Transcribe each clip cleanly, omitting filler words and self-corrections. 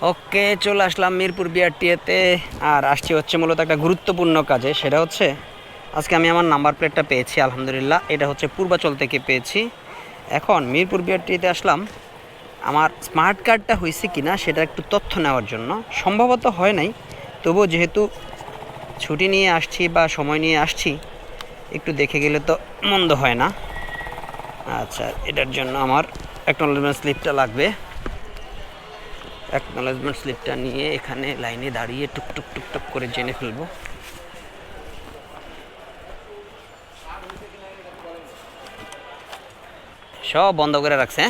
ওকে, চলে আসলাম মিরপুর বিআরটিএতে। আর আসছি হচ্ছে মূলত একটা গুরুত্বপূর্ণ কাজে। সেটা হচ্ছে আজকে আমি আমার নাম্বার প্লেটটা পেয়েছি, আলহামদুলিল্লাহ। এটা হচ্ছে পূর্বাচল থেকে পেয়েছি। এখন মিরপুর বিআরটিএতে আসলাম আমার স্মার্ট কার্ডটা হয়েছে কি না সেটা একটু তথ্য নেওয়ার জন্য। সম্ভবত হয় নাই, তবুও যেহেতু ছুটি নিয়ে আসছি বা সময় নিয়ে আসছি, একটু দেখে গেলে তো মন্দ হয় না। আচ্ছা, এটার জন্য আমার অ্যাকনোলেজমেন্ট স্লিপটা লাগবে। অ্যাকনোলেজমেন্ট স্লিপটা নিয়ে এখানে লাইনে দাঁড়িয়ে টুকটুক টুকটুক করে জেনে ফেলবো। সব বন্ধ করে রাখছে।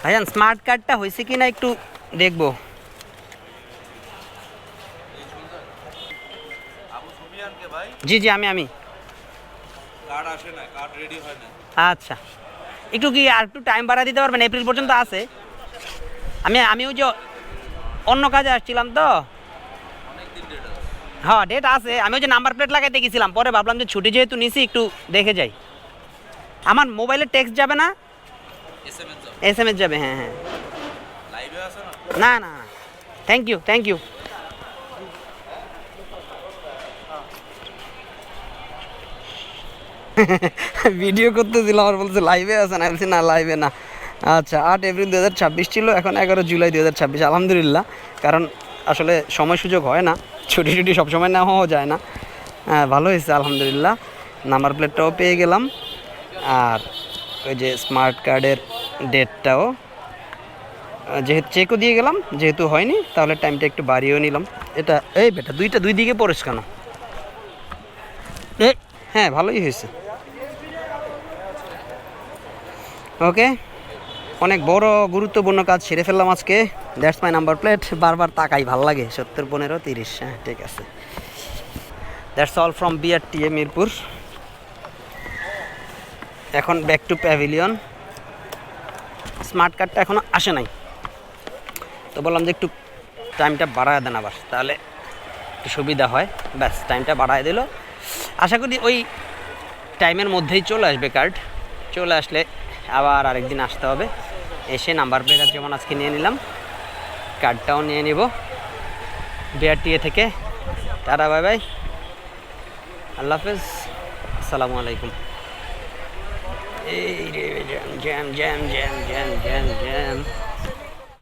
ভাইজান, স্মার্ট কার্ডটা হয়েছে কি না একটু দেখবো। জি জি, আমি আচ্ছা, একটু কি আর একটু টাইম বাড়া দিতে পারবেন? এপ্রিল পর্যন্ত আছে। আমি ওই যে অন্য কাজে আসছিলাম তো। হ্যাঁ, ডেট আছে। আমি ওই যে নাম্বার প্লেট লাগাইতে গেছিলাম, পরে ভাবলাম যে ছুটি যেহেতু নিছি একটু দেখে যাই। আমার মোবাইলে টেক্সট যাবে না, এস এম এস যাবে? হ্যাঁ হ্যাঁ। না না না, thank you thank you. Video করতেছিলাম, আমার বলছে লাইভে আছে না, বলছি না লাইভে না। আচ্ছা, 8 এপ্রিল 2026 ছিল, এখন 11 জুলাই 2026, আলহামদুলিল্লাহ। কারণ আসলে সময় সুযোগ হয় না, ছুটি টুটি সবসময় নেওয়াও যায় না। হ্যাঁ, ভালো হয়েছে আলহামদুলিল্লাহ। নাম্বার প্লেটটাও পেয়ে গেলাম, আর ওই যে স্মার্ট কার্ডের ডেটটাও যেহেতু চেকও দিয়ে গেলাম। যেহেতু হয়নি তাহলে টাইমটা একটু বাড়িয়েও নিলাম। এটা এই বেটা, দুই দিকে পড়েছ কেন? হ্যাঁ, ভালোই হয়েছে। ওকে, অনেক বড় গুরুত্বপূর্ণ কাজ সেরে ফেললাম আজকে। That's my number plate. বারবার তাকাই, ভাল লাগে। 70 15 30। হ্যাঁ, ঠিক আছে। That's all from BRTA Mirpur. এখন ব্যাক টু প্যাভিলিয়ন। স্মার্ট কার্ডটা এখনও আসে নাই, তো বললাম যে একটু টাইমটা বাড়ায় দেন আবার, তাহলে একটু সুবিধা হয়। ব্যাস, টাইমটা বাড়ায় দিল। আশা করি ওই টাইমের মধ্যেই চলে আসবে কার্ড। চলে আসলে আবার আরেকদিন আসতে হবে। এসে নাম্বার প্লেট যেমন আজকে নিয়ে নিলাম, কার্ডটাও নিয়ে নিব বিআরটিএ থেকে। টাটা, বাই বাই, আল্লাহ হাফেজ, আসসালামু আলাইকুম। এই রে, jam jam jam jam jam jam jam.